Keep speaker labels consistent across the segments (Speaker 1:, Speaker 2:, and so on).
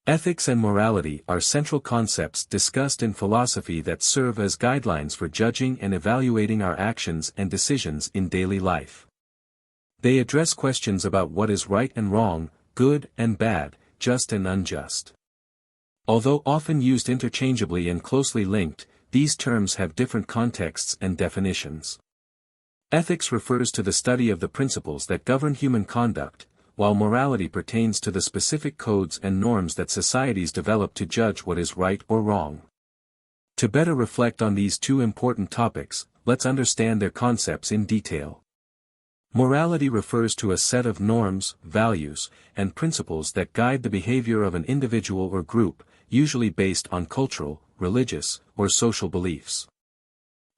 Speaker 1: Ethics and morality are central concepts discussed in philosophy that serve as guidelines for judging and evaluating our actions and decisions in daily life. They address questions about what is right and wrong, good and bad, just and unjust. Although often used interchangeably and closely linked, these terms have different contexts and definitions. Ethics refers to the study of the principles that govern human conduct, while morality pertains to the specific codes and norms that societies develop to judge what is right or wrong. To better reflect on these two important topics, let's understand their concepts in detail. Morality refers to a set of norms, values, and principles that guide the behavior of an individual or group, usually based on cultural, religious, or social beliefs.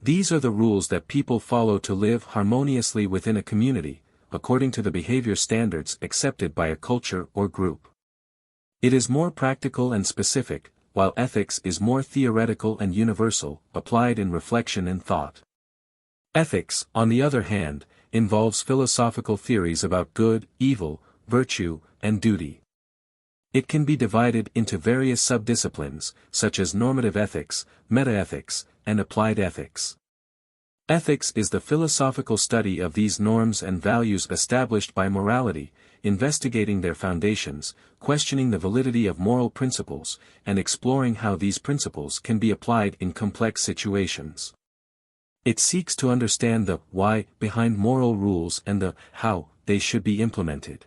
Speaker 1: These are the rules that people follow to live harmoniously within a community, according to the behavior standards accepted by a culture or group. It is more practical and specific, while ethics is more theoretical and universal, applied in reflection and thought. Ethics, on the other hand, involves philosophical theories about good, evil, virtue, and duty. It can be divided into various subdisciplines, such as normative ethics, metaethics, and applied ethics. Ethics is the philosophical study of these norms and values established by morality, investigating their foundations, questioning the validity of moral principles, and exploring how these principles can be applied in complex situations. It seeks to understand the why behind moral rules and the how they should be implemented.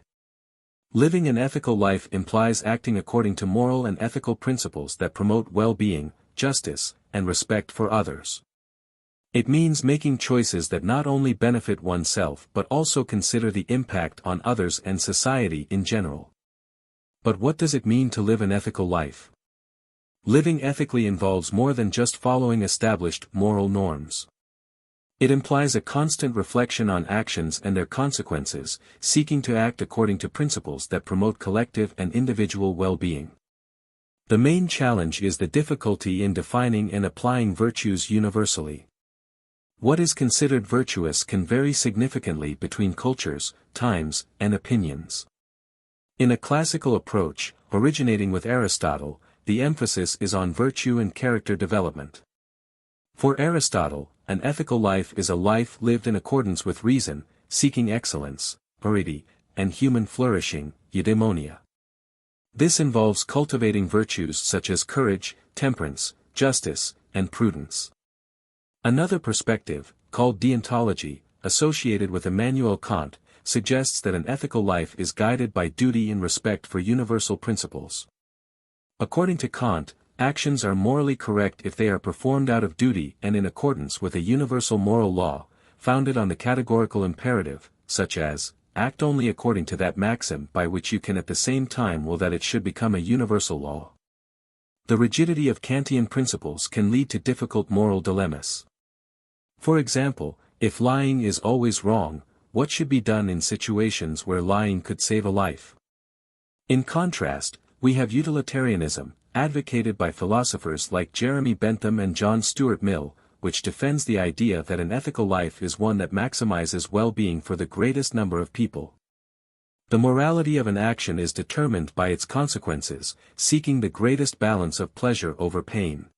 Speaker 1: Living an ethical life implies acting according to moral and ethical principles that promote well-being, justice, and respect for others. It means making choices that not only benefit oneself but also consider the impact on others and society in general. But what does it mean to live an ethical life? Living ethically involves more than just following established moral norms. It implies a constant reflection on actions and their consequences, seeking to act according to principles that promote collective and individual well-being. The main challenge is the difficulty in defining and applying virtues universally. What is considered virtuous can vary significantly between cultures, times, and opinions. In a classical approach, originating with Aristotle, the emphasis is on virtue and character development. For Aristotle, an ethical life is a life lived in accordance with reason, seeking excellence, purity, and human flourishing, eudaimonia. This involves cultivating virtues such as courage, temperance, justice, and prudence. Another perspective, called deontology, associated with Immanuel Kant, suggests that an ethical life is guided by duty and respect for universal principles. According to Kant, actions are morally correct if they are performed out of duty and in accordance with a universal moral law, founded on the categorical imperative, such as, act only according to that maxim by which you can at the same time will that it should become a universal law. The rigidity of Kantian principles can lead to difficult moral dilemmas. For example, if lying is always wrong, what should be done in situations where lying could save a life? In contrast, we have utilitarianism, advocated by philosophers like Jeremy Bentham and John Stuart Mill, which defends the idea that an ethical life is one that maximizes well-being for the greatest number of people. The morality of an action is determined by its consequences, seeking the greatest balance of pleasure over pain.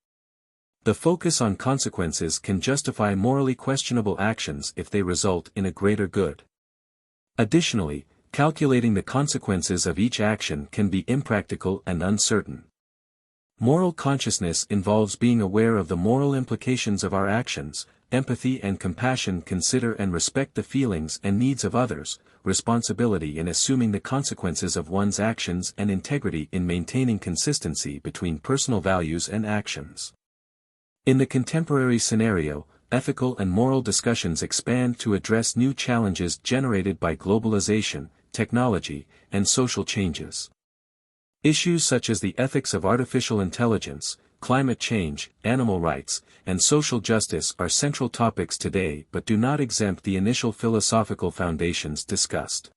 Speaker 1: The focus on consequences can justify morally questionable actions if they result in a greater good. Additionally, calculating the consequences of each action can be impractical and uncertain. Moral consciousness involves being aware of the moral implications of our actions. Empathy and compassion consider and respect the feelings and needs of others, responsibility in assuming the consequences of one's actions, and integrity in maintaining consistency between personal values and actions. In the contemporary scenario, ethical and moral discussions expand to address new challenges generated by globalization, technology, and social changes. Issues such as the ethics of artificial intelligence, climate change, animal rights, and social justice are central topics today but do not exempt the initial philosophical foundations discussed.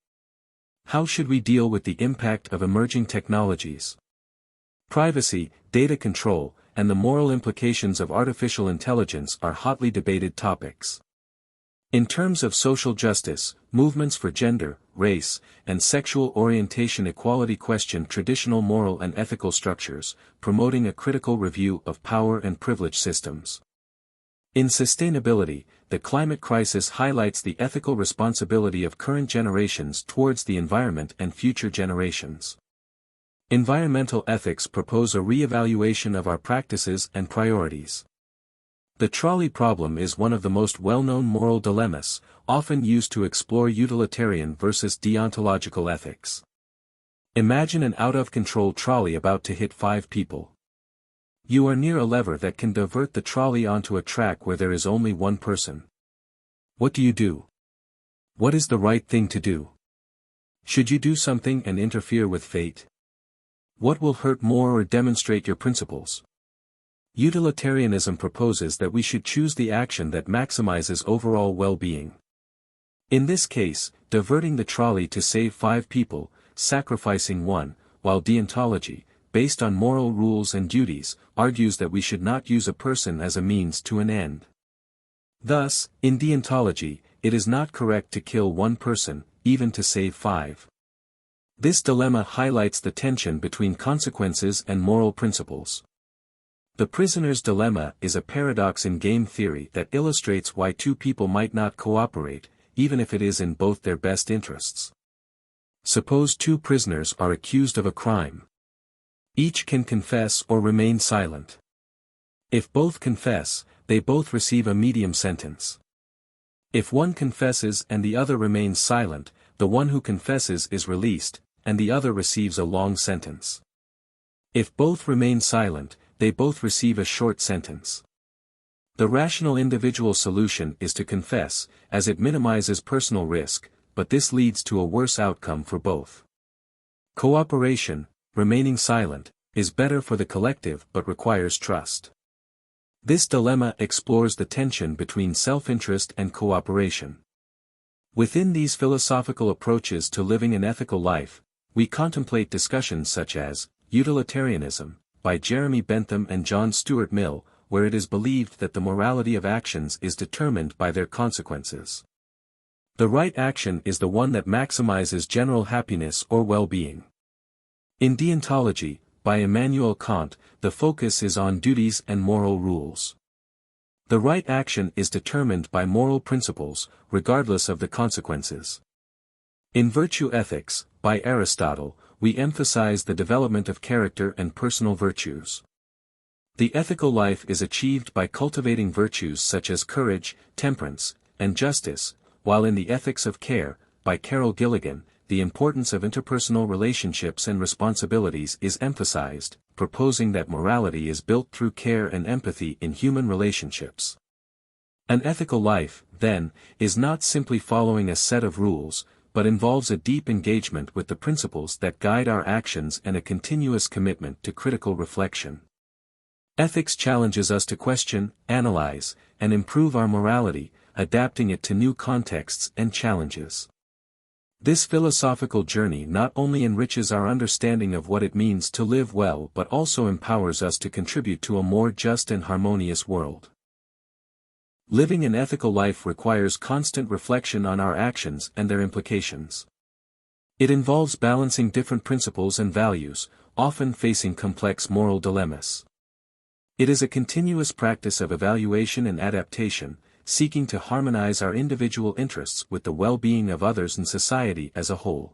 Speaker 1: How should we deal with the impact of emerging technologies? Privacy, data control, and the moral implications of artificial intelligence are hotly debated topics. In terms of social justice, movements for gender, race, and sexual orientation equality question traditional moral and ethical structures, promoting a critical review of power and privilege systems. In sustainability, the climate crisis highlights the ethical responsibility of current generations towards the environment and future generations. Environmental ethics propose a re-evaluation of our practices and priorities. The trolley problem is one of the most well-known moral dilemmas, often used to explore utilitarian versus deontological ethics. Imagine an out-of-control trolley about to hit 5 people. You are near a lever that can divert the trolley onto a track where there is only one person. What do? What is the right thing to do? Should you do something and interfere with fate? What will hurt more or demonstrate your principles? Utilitarianism proposes that we should choose the action that maximizes overall well-being. In this case, diverting the trolley to save 5 people, sacrificing one, while deontology, based on moral rules and duties, argues that we should not use a person as a means to an end. Thus, in deontology, it is not correct to kill one person, even to save 5. This dilemma highlights the tension between consequences and moral principles. The prisoner's dilemma is a paradox in game theory that illustrates why 2 people might not cooperate, even if it is in both their best interests. Suppose 2 prisoners are accused of a crime. Each can confess or remain silent. If both confess, they both receive a medium sentence. If one confesses and the other remains silent, the one who confesses is released, and the other receives a long sentence. If both remain silent, they both receive a short sentence. The rational individual solution is to confess, as it minimizes personal risk, but this leads to a worse outcome for both. Cooperation, remaining silent, is better for the collective but requires trust. This dilemma explores the tension between self-interest and cooperation. Within these philosophical approaches to living an ethical life, we contemplate discussions such as utilitarianism, by Jeremy Bentham and John Stuart Mill, where it is believed that the morality of actions is determined by their consequences. The right action is the one that maximizes general happiness or well-being. In deontology, by Immanuel Kant, the focus is on duties and moral rules. The right action is determined by moral principles, regardless of the consequences. In virtue ethics, by Aristotle, we emphasize the development of character and personal virtues. The ethical life is achieved by cultivating virtues such as courage, temperance, and justice, while in the ethics of care, by Carol Gilligan, the importance of interpersonal relationships and responsibilities is emphasized, proposing that morality is built through care and empathy in human relationships. An ethical life, then, is not simply following a set of rules, but involves a deep engagement with the principles that guide our actions and a continuous commitment to critical reflection. Ethics challenges us to question, analyze, and improve our morality, adapting it to new contexts and challenges. This philosophical journey not only enriches our understanding of what it means to live well but also empowers us to contribute to a more just and harmonious world. Living an ethical life requires constant reflection on our actions and their implications. It involves balancing different principles and values, often facing complex moral dilemmas. It is a continuous practice of evaluation and adaptation, seeking to harmonize our individual interests with the well-being of others and society as a whole.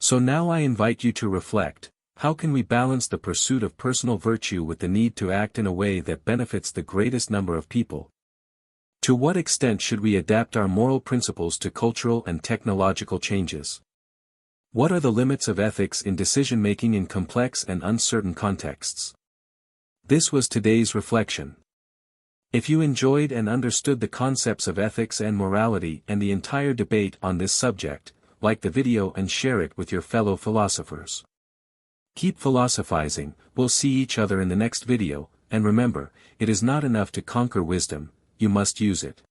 Speaker 1: So now I invite you to reflect, how can we balance the pursuit of personal virtue with the need to act in a way that benefits the greatest number of people? To what extent should we adapt our moral principles to cultural and technological changes? What are the limits of ethics in decision-making in complex and uncertain contexts? This was today's reflection. If you enjoyed and understood the concepts of ethics and morality and the entire debate on this subject, like the video and share it with your fellow philosophers. Keep philosophizing, we'll see each other in the next video, and remember, it is not enough to conquer wisdom, you must use it.